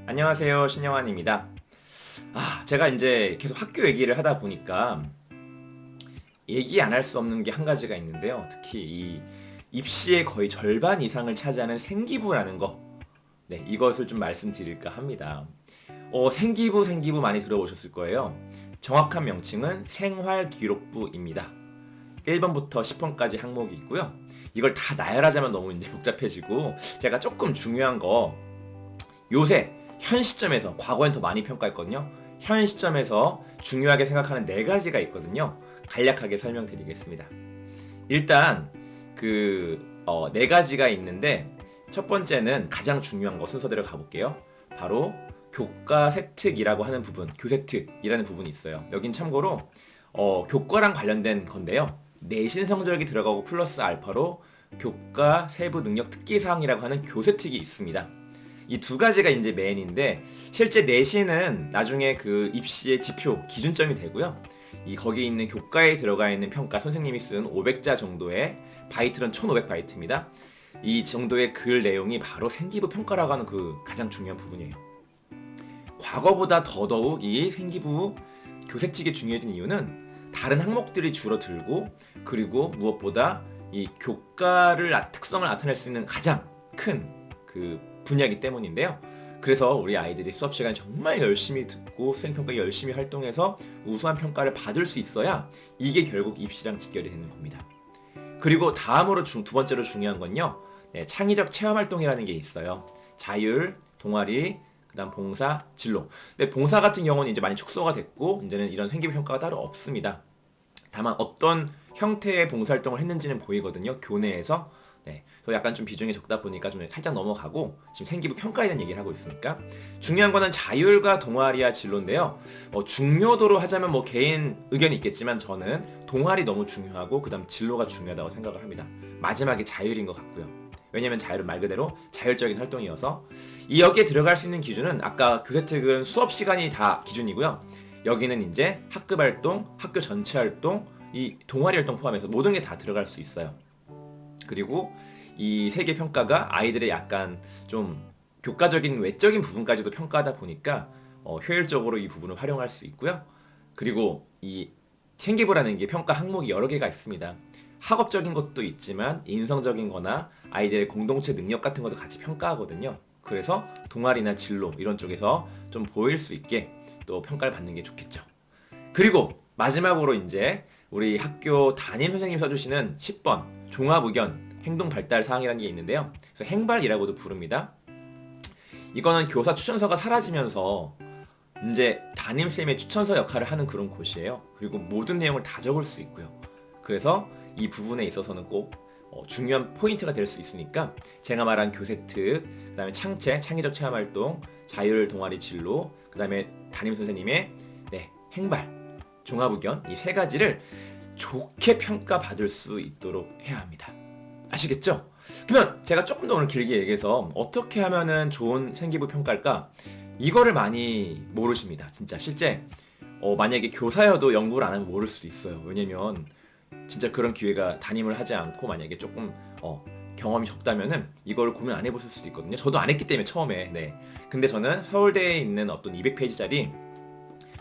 안녕하세요, 신영환입니다. 제가 이제 계속 학교 얘기를 하다 보니까 얘기 안 할 수 없는 게 한 가지가 있는데요. 특히 이 입시의 거의 절반 이상을 차지하는 생기부라는 거. 네, 이것을 좀 말씀드릴까 합니다. 생기부 많이 들어보셨을 거예요. 정확한 명칭은 생활기록부입니다. 1번부터 10번까지 항목이 있고요. 이걸 다 나열하자면 너무 이제 복잡해지고 제가 조금 중요한 거 요새 현 시점에서 과거엔 더 많이 평가했거든요. 현 시점에서 중요하게 생각하는 네 가지가 있거든요. 간략하게 설명드리겠습니다. 일단 네 가지가 있는데 첫 번째는 가장 중요한 거 순서대로 가볼게요. 바로 교과 세특이라고 하는 부분, 교세특이라는 부분이 있어요. 여긴 참고로 교과랑 관련된 건데요. 내신 성적이 들어가고 플러스 알파로 교과 세부 능력 특기 사항이라고 하는 교세특이 있습니다. 이 두 가지가 이제 메인인데 실제 내신은 나중에 그 입시의 지표 기준점이 되고요. 이 거기 있는 교과에 들어가 있는 평가 선생님이 쓴 500자 정도의 바이트는 1500바이트입니다. 이 정도의 글 내용이 바로 생기부 평가라고 하는 그 가장 중요한 부분이에요. 과거보다 더더욱 이 생기부 교색직이 중요해진 이유는 다른 항목들이 줄어들고 그리고 무엇보다 이 교과를 특성을 나타낼 수 있는 가장 큰 그 분야이기 때문인데요. 그래서 우리 아이들이 수업 시간에 정말 열심히 듣고 수행평가에 열심히 활동해서 우수한 평가를 받을 수 있어야 이게 결국 입시랑 직결이 되는 겁니다. 그리고 다음으로 두 번째로 중요한 건요. 창의적 체험활동이라는 게 있어요. 자율, 동아리, 그다음 봉사, 진로. 근데 봉사 같은 경우는 이제 많이 축소가 됐고 이제는 이런 생기부 평가가 따로 없습니다. 다만 어떤 형태의 봉사활동을 했는지는 보이거든요. 교내에서. 네, 그래서 약간 좀 비중이 적다 보니까 좀 살짝 넘어가고 지금 생기부 평가에 대한 얘기를 하고 있으니까 중요한 거는 자율과 동아리와 진로인데요. 중요도로 하자면 뭐 개인 의견이 있겠지만 저는 동아리 너무 중요하고 그다음 진로가 중요하다고 생각을 합니다. 마지막에 자율인 것 같고요. 왜냐면 자율은 말 그대로 자율적인 활동이어서 이 여기에 들어갈 수 있는 기준은 아까 교세특은 수업 시간이 다 기준이고요. 여기는 이제 학급 활동, 학교 전체 활동, 이 동아리 활동 포함해서 모든 게 다 들어갈 수 있어요. 그리고 이 세 개 평가가 아이들의 약간 좀 교과적인 외적인 부분까지도 평가하다 보니까 효율적으로 이 부분을 활용할 수 있고요. 그리고 이 생기부라는 게 평가 항목이 여러 개가 있습니다. 학업적인 것도 있지만 인성적인 거나 아이들의 공동체 능력 같은 것도 같이 평가하거든요. 그래서 동아리나 진로 이런 쪽에서 좀 보일 수 있게 또 평가를 받는 게 좋겠죠. 그리고 마지막으로 이제 우리 학교 담임 선생님 써주시는 10번 종합의견 행동 발달 사항이라는 게 있는데요. 그래서 행발이라고도 부릅니다. 이거는 교사 추천서가 사라지면서 이제 담임쌤의 추천서 역할을 하는 그런 곳이에요. 그리고 모든 내용을 다 적을 수 있고요. 그래서 이 부분에 있어서는 꼭 중요한 포인트가 될 수 있으니까 제가 말한 교세특, 그 다음에 창의적 체험활동, 자율 동아리 진로, 그 다음에 담임 선생님의 행발, 종합의견 이 세 가지를 좋게 평가받을 수 있도록 해야 합니다. 아시겠죠? 그러면 제가 조금 더 오늘 길게 얘기해서 어떻게 하면은 좋은 생기부 평가일까? 이거를 많이 모르십니다. 진짜 실제 만약에 교사여도 연구를 안 하면 모를 수도 있어요. 왜냐면 진짜 그런 기회가 담임을 하지 않고 만약에 조금 경험이 적다면은 이걸 고민 안 해보실 수도 있거든요. 저도 안 했기 때문에 처음에. 네. 근데 저는 서울대에 있는 어떤 200페이지짜리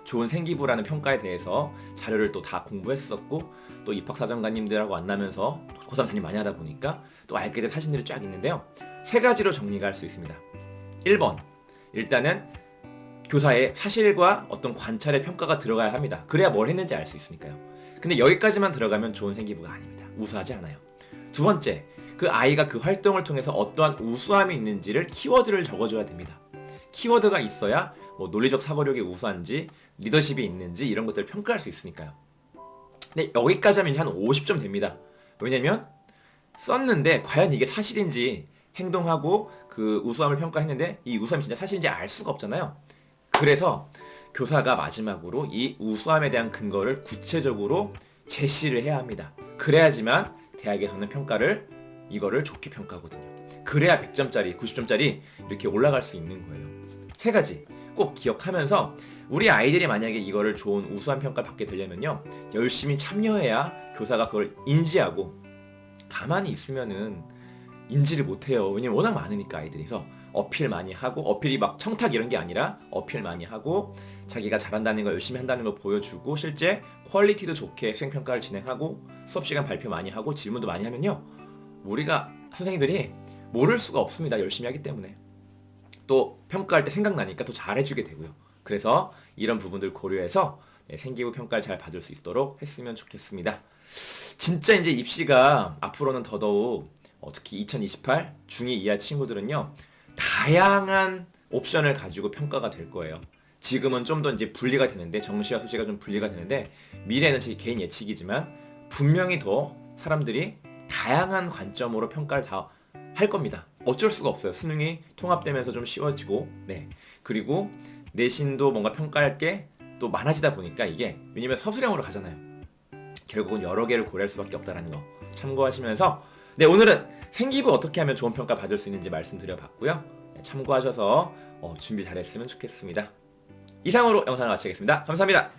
좋은 생기부라는 평가에 대해서 자료를 또 다 공부했었고 또 입학사정관님들하고 만나면서 고3 담임 많이 하다 보니까 또 알게 된 사진들이 쫙 있는데요. 세 가지로 정리가 할 수 있습니다. 1번 일단은 교사의 사실과 어떤 관찰의 평가가 들어가야 합니다. 그래야 뭘 했는지 알 수 있으니까요. 근데 여기까지만 들어가면 좋은 생기부가 아닙니다. 우수하지 않아요. 두 번째, 그 아이가 그 활동을 통해서 어떠한 우수함이 있는지를 키워드를 적어줘야 됩니다. 키워드가 있어야 뭐 논리적 사고력이 우수한지 리더십이 있는지 이런 것들을 평가할 수 있으니까요. 근데 여기까지 하면 이제 한 50점 됩니다. 왜냐면 썼는데 과연 이게 사실인지 행동하고 그 우수함을 평가했는데 이 우수함이 진짜 사실인지 알 수가 없잖아요. 그래서 교사가 마지막으로 이 우수함에 대한 근거를 구체적으로 제시를 해야 합니다. 그래야지만 대학에서는 평가를 이거를 좋게 평가하거든요. 그래야 100점짜리, 90점짜리 이렇게 올라갈 수 있는 거예요. 세 가지 꼭 기억하면서 우리 아이들이 만약에 이거를 좋은 우수한 평가를 받게 되려면요. 열심히 참여해야 교사가 그걸 인지하고 가만히 있으면은 인지를 못해요. 왜냐면 워낙 많으니까 아이들이. 그래서 어필 많이 하고, 어필이 막 청탁 이런 게 아니라 어필 많이 하고 자기가 잘한다는 걸, 열심히 한다는 걸 보여주고 실제 퀄리티도 좋게 수행평가를 진행하고 수업시간 발표 많이 하고 질문도 많이 하면요, 우리가 선생님들이 모를 수가 없습니다. 열심히 하기 때문에. 또 평가할 때 생각나니까 더 잘해주게 되고요. 그래서 이런 부분들 고려해서 생기부 평가를 잘 받을 수 있도록 했으면 좋겠습니다. 진짜 이제 입시가 앞으로는 더더욱 특히 2028 중2 이하 친구들은요, 다양한 옵션을 가지고 평가가 될 거예요. 지금은 좀 더 이제 분리가 되는데, 정시와 수시가 좀 분리가 되는데, 미래는 제 개인 예측이지만 분명히 더 사람들이 다양한 관점으로 평가를 다 할 겁니다. 어쩔 수가 없어요. 수능이 통합되면서 좀 쉬워지고, 네. 그리고 내신도 뭔가 평가할 게 또 많아지다 보니까 이게, 왜냐면 서술형으로 가잖아요. 결국은 여러 개를 고려할 수밖에 없다는 거 참고하시면서, 네, 오늘은 생기부 어떻게 하면 좋은 평가 받을 수 있는지 말씀드려봤고요. 네, 참고하셔서 준비 잘했으면 좋겠습니다. 이상으로 영상을 마치겠습니다. 감사합니다.